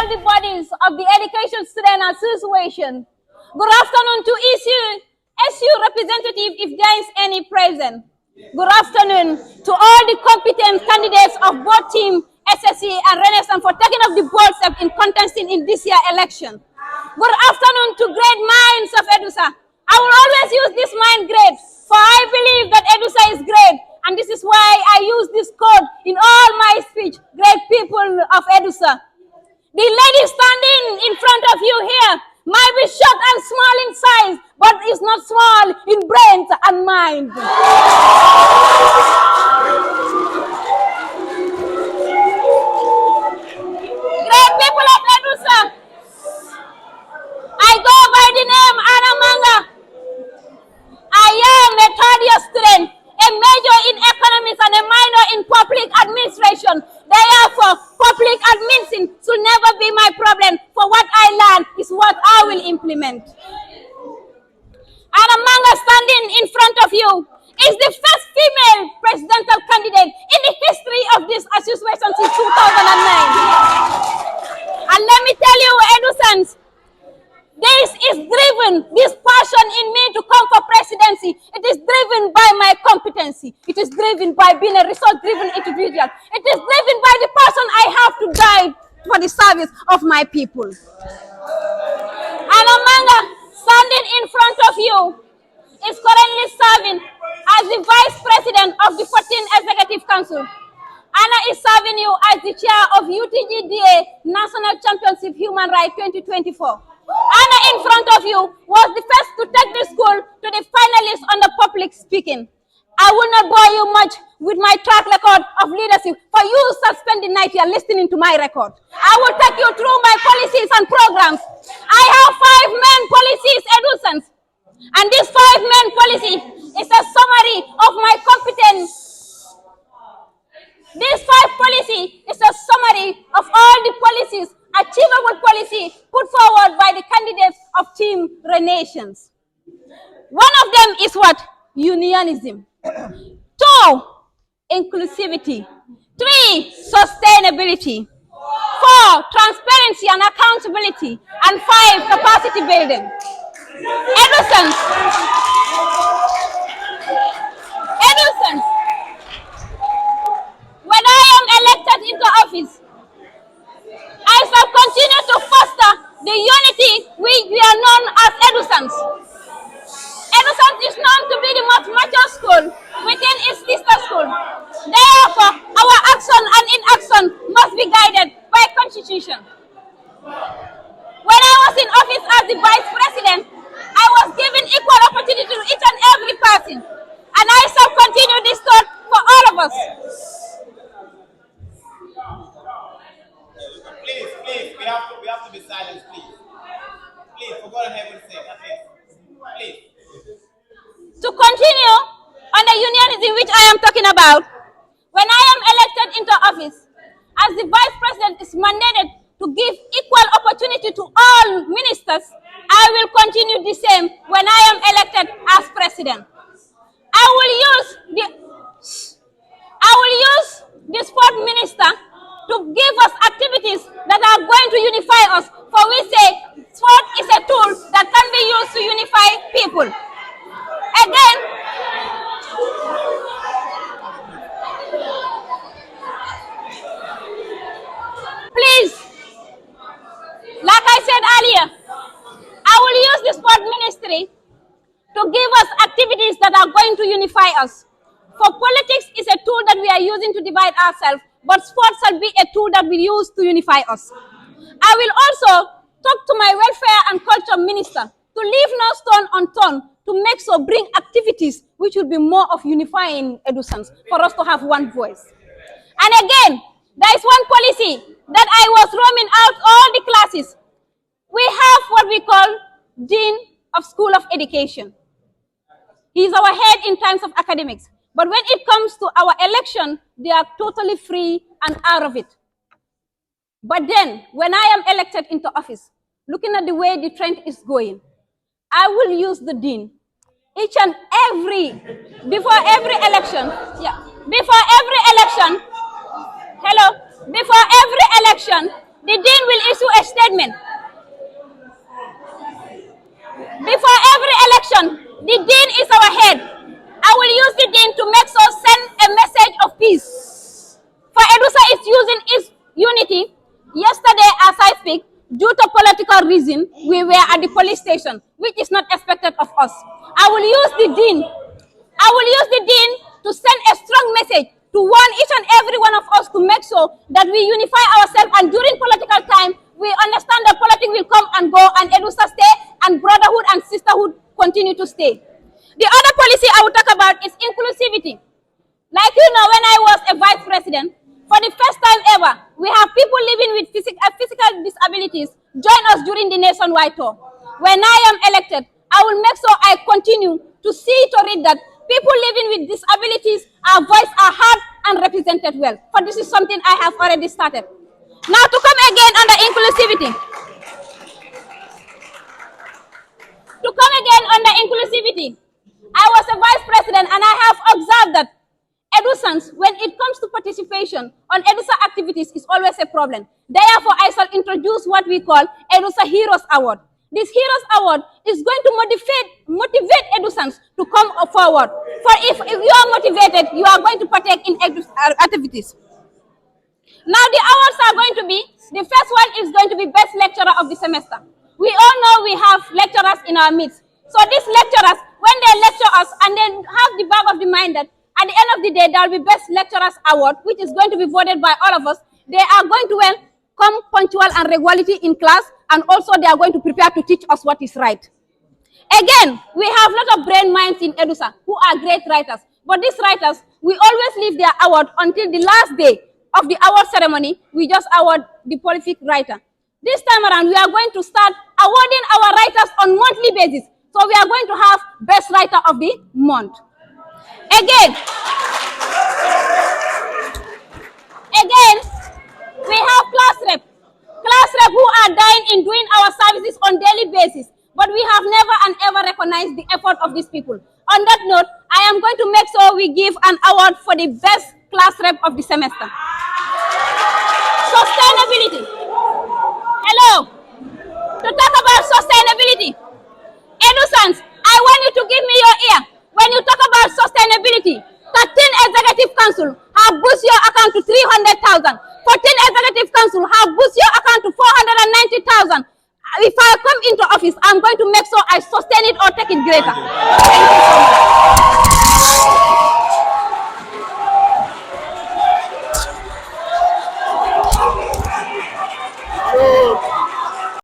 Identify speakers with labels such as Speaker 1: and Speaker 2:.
Speaker 1: all the bodies of the Education Student Association. Good afternoon to SU representative if there is any present. Good afternoon to all the competent candidates of both Team SSC and Renaissance for taking up the bold step in contesting in this year's election. Good afternoon to great minds of EDUSA. I will always use this mind great, for I believe that EDUSA is great, and this is why I use this code in all my speech, great people of EDUSA. The lady standing in front of you here might be short and small in size, but is not small in brains and mind. Great people of EDUSA, I go by the name Anna Manga. I am a third-year student, a major in economics and a minor in public administration. Therefore, public admin should never be my problem, for what I learn is what I will implement. Anna Manga, standing in front of you, is the first female presidential candidate in the history of this association since 2009. And let me tell you, Edusans, this is driven, this passion in me to come for presidency, it is driven by my competency. It is driven by being a result-driven individual. It is driven by the person I have to die for the service of my people. Anna Manga, standing in front of you, is currently serving as the Vice President of the 14th Executive Council. Anna is serving you as the Chair of UTGDA National Championship Human Rights 2024. Anna in front of you was the first to take the school to the finalists on the public speaking. I will not bore you much with my track record of leadership, for you shall spend the night here listening to my record. I will take you through my policies and programs. I have 5 main policies, Edusans, and this 5 main policy is a summary of my competence. This 5 policy is a summary of all the policies, achievable policy put forward by the candidates of Team Renaissance. One of them is what? Unionism. 2, inclusivity. 3, sustainability. 4, transparency and accountability. And 5, capacity building. Edusans, when I am elected into office, I shall continue to foster the unity we are known as Edusans. Edusans is known to be the most mature school within its sister school. Therefore, our action and inaction must be guided by Constitution. When I was in office as the Vice President, I was given equal opportunity to each and every person, and I shall continue this thought for all of us.
Speaker 2: Please, we have to be silent, please. Please, for God and heaven's sake, please.
Speaker 1: To continue on the unionism which I am talking about, when I am elected into office, as the Vice President is mandated to give equal opportunity to all ministers, I will continue the same when I am elected as President. I will use the sport minister to give us activities that are going to unify us, for we say sport is a tool that can be used to unify people. Again, please, like I said earlier, I will use the sport ministry to give us activities that are going to unify us. For politics is a tool that we are using to divide ourselves, but sports shall be a tool that we use to unify us. I will also talk to my welfare and culture minister to leave no stone unturned to make so bring activities which will be more of unifying Edusans for us to have one voice. And again, there is one policy that I was roaming out all the classes. We have what we call Dean of School of Education. He is our head in terms of academics. But when it comes to our election, they are totally free and out of it. But then, when I am elected into office, looking at the way the trend is going, I will use the dean. Before every election, The Dean will issue a statement. Before every election, the Dean is our head. I will use the Dean to make sure send a message of peace. For Edusa is using its unity. Yesterday, as I speak, due to political reason, we were at the police station, which is not expected of us. I will use the Dean to send a strong message to warn each and every one of us to make sure that we unify ourselves, and during political time, we understand that politics will come and go and Edusa stay and brotherhood and sisterhood continue to stay. The other policy I will talk about is inclusivity. Like you know, when I was a vice president, for the first time ever, we have people living with physical disabilities join us during the nationwide tour. When I am elected, I will make sure I continue to see to it that people living with disabilities, our voice are heard and represented well. For this is something I have already started. Now to come again under inclusivity. I was a vice president and I have observed that Edusans, when it comes to participation on Edusa activities, is always a problem. Therefore, I shall introduce what we call Edusa Heroes Award. This Heroes Award is going to motivate Edusans to come forward. For if you are motivated, you are going to partake in activities. Now the awards are going to be, the first one is going to be best lecturer of the semester. We all know we have lecturers in our midst. So these lecturers, when they lecture us and then have the back of the mind that at the end of the day, there will be best lecturers award, which is going to be voted by all of us. They are going to come punctual and regularity in class, and also they are going to prepare to teach us what is right. Again, we have a lot of brain minds in Edusa who are great writers. But these writers, we always leave their award until the last day of the award ceremony. We just award the prolific writer. This time around, we are going to start awarding our writers on monthly basis. So we are going to have best writer of the month. Again, we have class rep who are dying in doing our services on daily basis. But we have never and ever recognized the effort of these people. On that note, I am going to make sure we give an award for the best class rep of the semester. Sustainability. Hello. To talk about sustainability. Edusans, I want you to give me your ear. When you talk about sustainability, 13 Executive Council have boosted your account to 300,000. 14 Executive Council have boosted your account to 490,000. If I come into office, I'm going to make sure I sustain it or take it greater. Thank you so much.